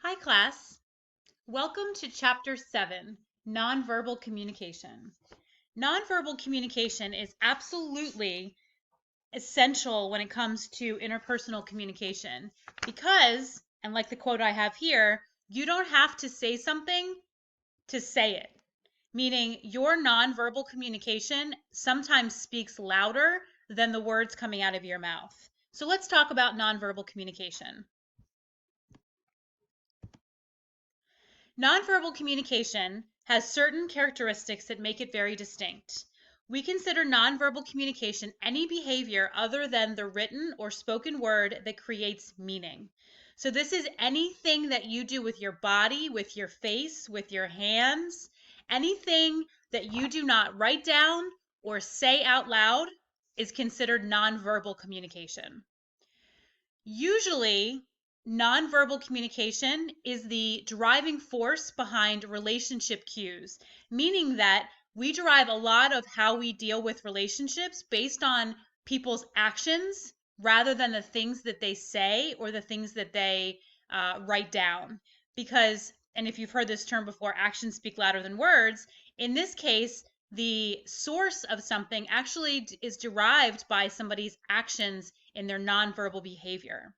Hi, class. Welcome to Chapter 7, Nonverbal Communication. Nonverbal communication is absolutely essential when it comes to interpersonal communication because, and like the quote I have here, you don't have to say something to say it, meaning your nonverbal communication sometimes speaks louder than the words coming out of your mouth. So let's talk about nonverbal communication. Nonverbal communication has certain characteristics that make it very distinct. We consider nonverbal communication any behavior other than the written or spoken word that creates meaning. So, this is anything that you do with your body, with your face, with your hands, anything that you do not write down or say out loud is considered nonverbal communication. Usually, nonverbal communication is the driving force behind relationship cues, meaning that we derive a lot of how we deal with relationships based on people's actions rather than the things that they say or the things that they write down. Because, and if you've heard this term before, actions speak louder than words, in this case, the source of something actually is derived by somebody's actions in their nonverbal behavior.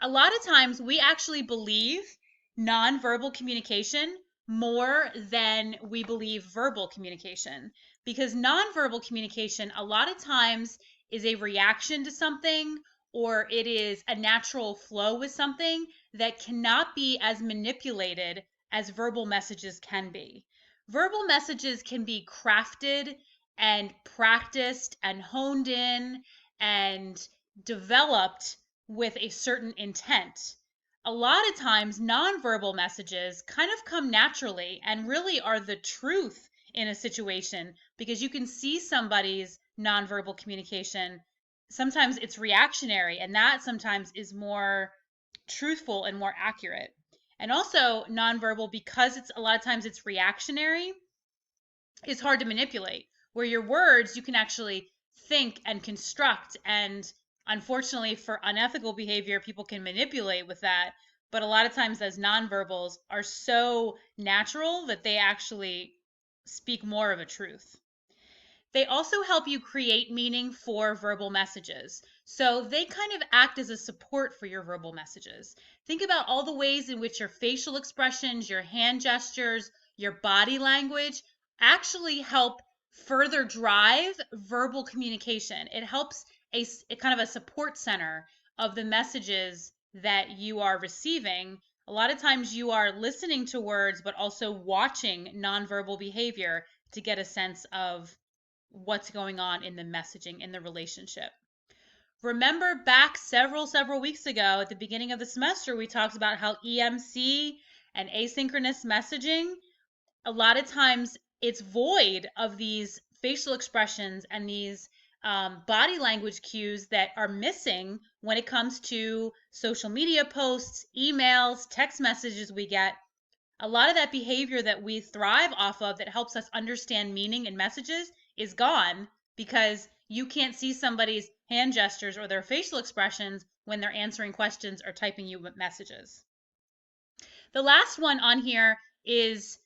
A lot of times we actually believe nonverbal communication more than we believe verbal communication because nonverbal communication a lot of times is a reaction to something or it is a natural flow with something that cannot be as manipulated as verbal messages can be. Verbal messages can be crafted and practiced and honed in and developed with a certain intent. A lot of times, nonverbal messages kind of come naturally and really are the truth in a situation because you can see somebody's nonverbal communication. Sometimes it's reactionary, and that sometimes is more truthful and more accurate. And also, nonverbal, because it's a lot of times it's reactionary, is hard to manipulate. Where your words, you can actually think and construct. And unfortunately, for unethical behavior, people can manipulate with that. But a lot of times, those nonverbals are so natural that they actually speak more of a truth. They also help you create meaning for verbal messages. So they kind of act as a support for your verbal messages. Think about all the ways in which your facial expressions, your hand gestures, your body language actually help further drive verbal communication. It helps a kind of a support center of the messages that you are receiving. A lot of times you are listening to words, but also watching nonverbal behavior to get a sense of what's going on in the messaging in the relationship. Remember back several weeks ago at the beginning of the semester, we talked about how EMC and asynchronous messaging, a lot of times it's void of these facial expressions and these body language cues that are missing when it comes to social media posts, emails, text messages we get. A lot of that behavior that we thrive off of that helps us understand meaning and messages is gone because you can't see somebody's hand gestures or their facial expressions when they're answering questions or typing you messages. The last one on here is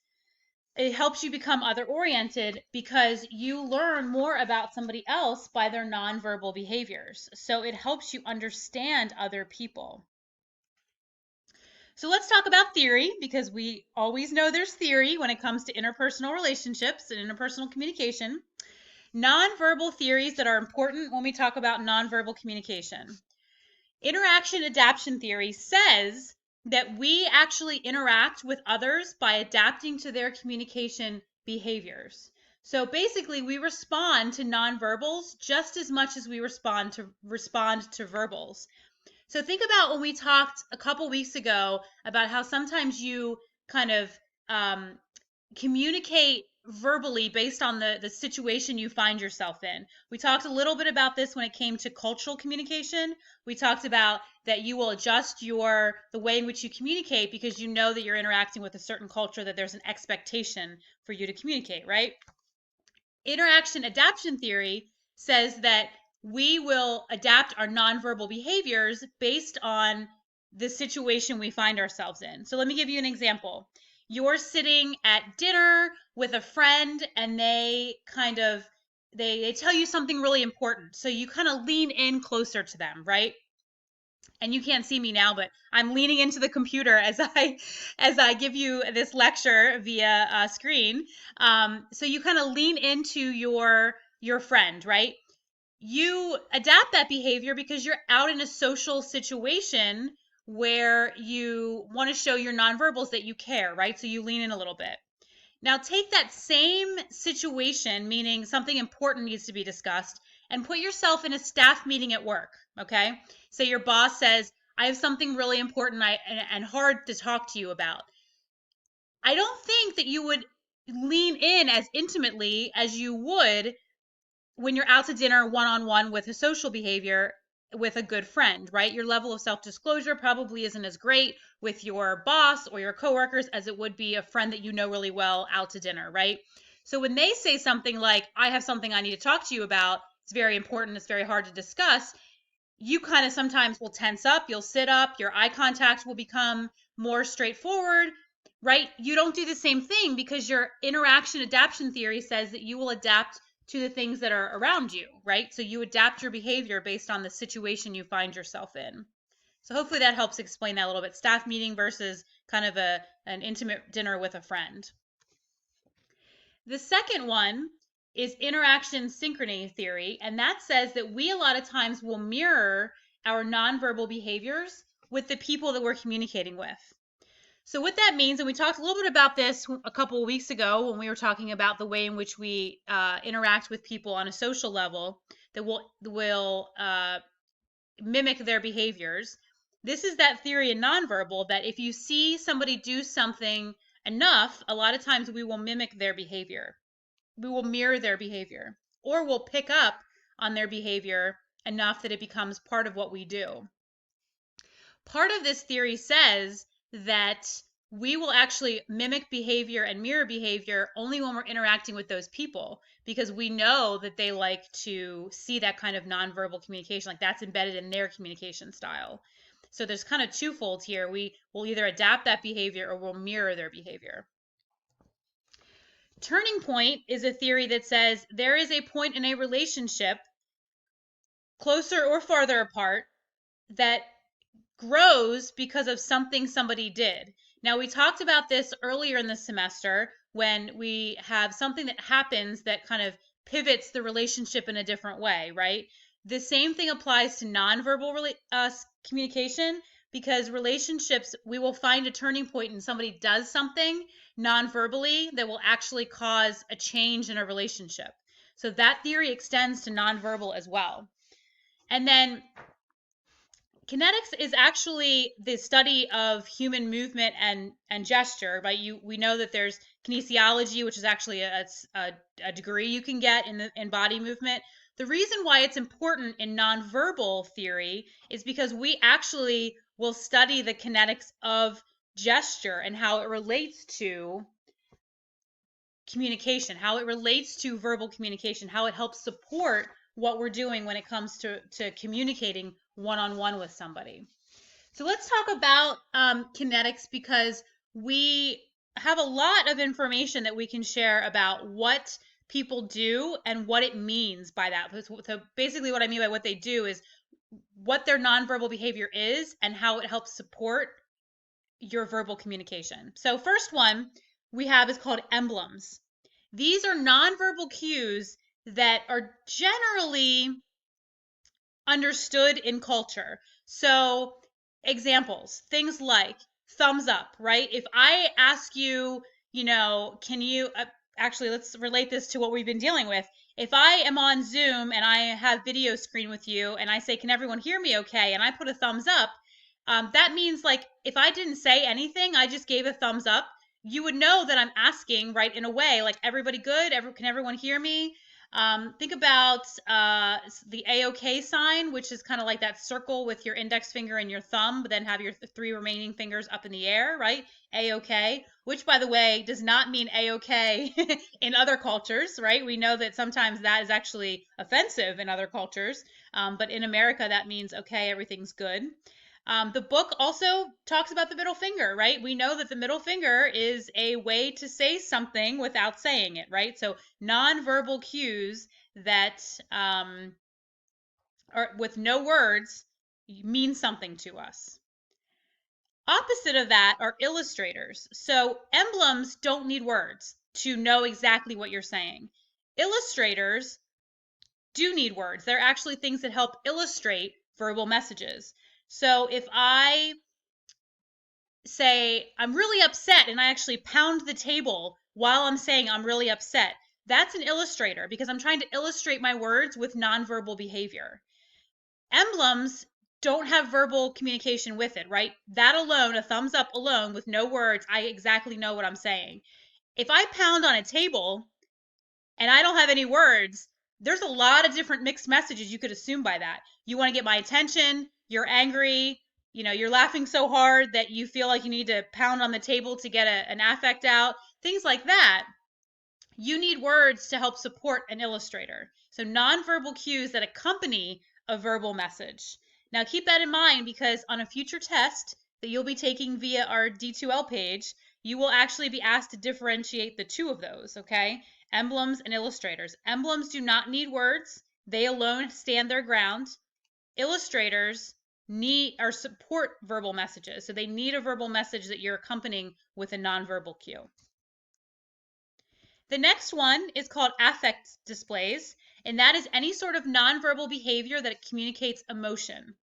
it helps you become other oriented because you learn more about somebody else by their nonverbal behaviors. So it helps you understand other people. So let's talk about theory because we always know there's theory when it comes to interpersonal relationships and interpersonal communication. Nonverbal theories that are important when we talk about nonverbal communication. Interaction adaptation theory says that we actually interact with others by adapting to their communication behaviors. So basically, we respond to nonverbals just as much as we respond to verbals. So think about when we talked a couple weeks ago about how sometimes you kind of um, communicate verbally based on the situation you find yourself in. We talked a little bit about this when it came to cultural communication. We talked about that you will adjust the way in which you communicate because you know that you're interacting with a certain culture, that there's an expectation for you to communicate, right? Interaction adaptation theory says that we will adapt our nonverbal behaviors based on the situation we find ourselves in. So let me give you an example. You're sitting at dinner with a friend and they kind of they tell you something really important. So you kind of lean in closer to them, right? And you can't see me now, but I'm leaning into the computer as I give you this lecture via screen. So you kind of lean into your friend, right? You adapt that behavior because you're out in a social situation where you want to show your nonverbals that you care, right? So you lean in a little bit. Now take that same situation, meaning something important needs to be discussed, and put yourself in a staff meeting at work, okay? So your boss says, I have something really important and hard to talk to you about. I don't think that you would lean in as intimately as you would when you're out to dinner one-on-one with a social behavior with a good friend, right? Your level of self-disclosure probably isn't as great with your boss or your coworkers as it would be a friend that you know really well out to dinner, right? So when they say something like, I have something I need to talk to you about, it's very important, it's very hard to discuss, you kind of sometimes will tense up, you'll sit up, your eye contact will become more straightforward, right? You don't do the same thing because your interaction adaptation theory says that you will adapt to the things that are around you, right? So you adapt your behavior based on the situation you find yourself in. So hopefully that helps explain that a little bit. Staff meeting versus kind of an intimate dinner with a friend. The second one is interaction synchrony theory, and that says that we a lot of times will mirror our nonverbal behaviors with the people that we're communicating with. So what that means, and we talked a little bit about this a couple of weeks ago when we were talking about the way in which we interact with people on a social level that will mimic their behaviors. This is that theory in nonverbal that if you see somebody do something enough, a lot of times we will mimic their behavior. We will mirror their behavior, or we'll pick up on their behavior enough that it becomes part of what we do. Part of this theory says that we will actually mimic behavior and mirror behavior only when we're interacting with those people because we know that they like to see that kind of nonverbal communication, like that's embedded in their communication style. So there's kind of twofold here. We will either adapt that behavior or we'll mirror their behavior. Turning point is a theory that says there is a point in a relationship, closer or farther apart, that grows because of something somebody did. Now, we talked about this earlier in the semester when we have something that happens that kind of pivots the relationship in a different way, right? The same thing applies to nonverbal communication because relationships, we will find a turning point and somebody does something nonverbally that will actually cause a change in a relationship. So that theory extends to nonverbal as well. And then kinetics is actually the study of human movement and gesture, right? We know that there's kinesiology, which is actually a degree you can get in body movement. The reason why it's important in nonverbal theory is because we actually will study the kinetics of gesture and how it relates to communication, how it relates to verbal communication, how it helps support what we're doing when it comes to communicating one-on-one with somebody. So let's talk about kinetics because we have a lot of information that we can share about what people do and what it means by that. So basically what I mean by what they do is what their nonverbal behavior is and how it helps support your verbal communication. So first one we have is called emblems. These are nonverbal cues that are generally understood in culture. So examples, things like thumbs up, right? If I ask you, can you actually let's relate this to what we've been dealing with. If I am on Zoom and I have video screen with you and I say, can everyone hear me okay? And I put a thumbs up, that means like if I didn't say anything, I just gave a thumbs up, you would know that I'm asking, right, in a way, like everybody good? Can everyone hear me? Think about the A-OK sign, which is kind of like that circle with your index finger and your thumb, but then have your three remaining fingers up in the air, right? A-OK, which by the way, does not mean A-OK in other cultures, right? We know that sometimes that is actually offensive in other cultures, but in America, that means, okay, everything's good. The book also talks about the middle finger, right? We know that the middle finger is a way to say something without saying it, right? So nonverbal cues that are with no words mean something to us. Opposite of that are illustrators. So emblems don't need words to know exactly what you're saying. Illustrators do need words. They're actually things that help illustrate verbal messages. So if I say I'm really upset and I actually pound the table while I'm saying I'm really upset, that's an illustrator because I'm trying to illustrate my words with nonverbal behavior. Emblems don't have verbal communication with it, right? That alone, a thumbs up alone with no words, I exactly know what I'm saying. If I pound on a table and I don't have any words, there's a lot of different mixed messages you could assume by that. You want to get my attention, you're angry, you're laughing so hard that you feel like you need to pound on the table to get an affect out, things like that. You need words to help support an illustrator. So nonverbal cues that accompany a verbal message. Now keep that in mind because on a future test that you'll be taking via our D2L page, you will actually be asked to differentiate the two of those, okay? Emblems and illustrators. Emblems do not need words. They alone stand their ground. Illustrators need or support verbal messages. So they need a verbal message that you're accompanying with a nonverbal cue. The next one is called affect displays, and that is any sort of nonverbal behavior that communicates emotion.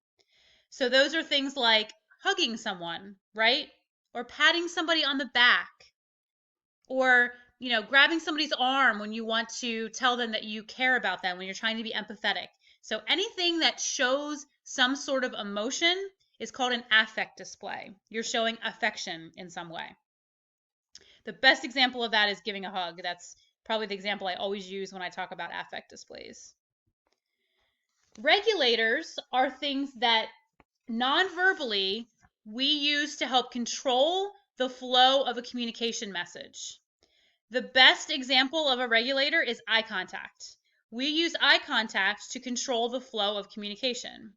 So those are things like hugging someone, right? Or patting somebody on the back, or grabbing somebody's arm when you want to tell them that you care about them, when you're trying to be empathetic. So anything that shows some sort of emotion is called an affect display. You're showing affection in some way. The best example of that is giving a hug. That's probably the example I always use when I talk about affect displays. Regulators are things that non-verbally we use to help control the flow of a communication message. The best example of a regulator is eye contact. We use eye contact to control the flow of communication.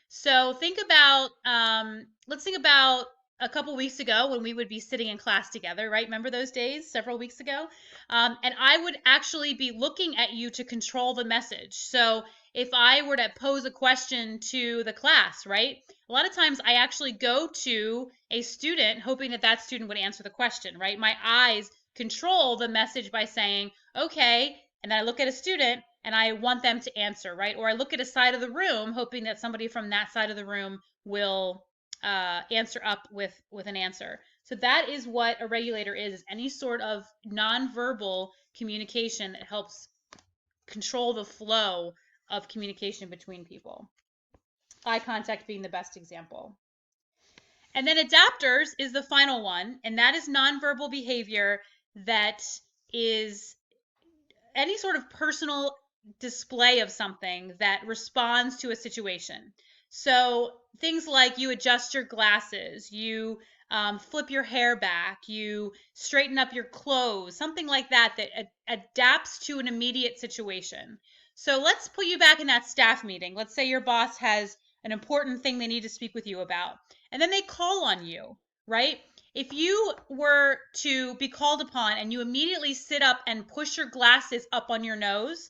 So let's think about a couple weeks ago when we would be sitting in class together, right? Remember those days several weeks ago? And I would actually be looking at you to control the message. So if I were to pose a question to the class, right? A lot of times I actually go to a student hoping that that student would answer the question, right? My eyes control the message by saying, okay, and then I look at a student and I want them to answer, right? Or I look at a side of the room hoping that somebody from that side of the room will answer up with an answer. So that is what a regulator is any sort of nonverbal communication that helps control the flow of communication between people. Eye contact being the best example. And then adapters is the final one, and that is nonverbal behavior that is any sort of personal display of something that responds to a situation. So things like you adjust your glasses, you flip your hair back, you straighten up your clothes, something like that that adapts to an immediate situation. So let's put you back in that staff meeting. Let's say your boss has an important thing they need to speak with you about, and then they call on you, right? If you were to be called upon and you immediately sit up and push your glasses up on your nose,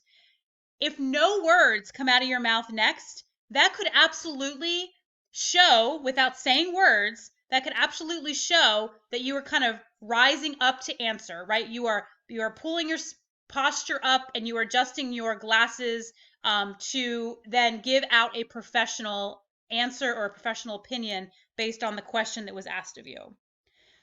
if no words come out of your mouth next, that could absolutely show, without saying words, that could absolutely show that you are kind of rising up to answer, right? You are pulling your posture up and you are adjusting your glasses to then give out a professional answer or a professional opinion based on the question that was asked of you.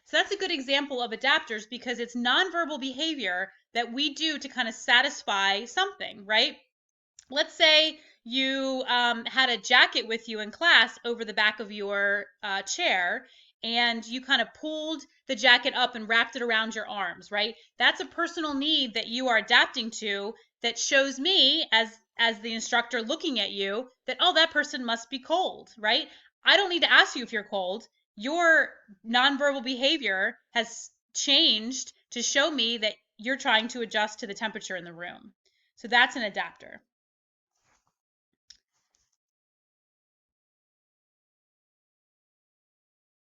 So that's a good example of adapters because it's nonverbal behavior that we do to kind of satisfy something, right? Let's say you had a jacket with you in class over the back of your chair and you kind of pulled the jacket up and wrapped it around your arms, right? That's a personal need that you are adapting to that shows me as the instructor looking at you that, oh, that person must be cold, right? I don't need to ask you if you're cold. Your nonverbal behavior has changed to show me that you're trying to adjust to the temperature in the room. So that's an adapter.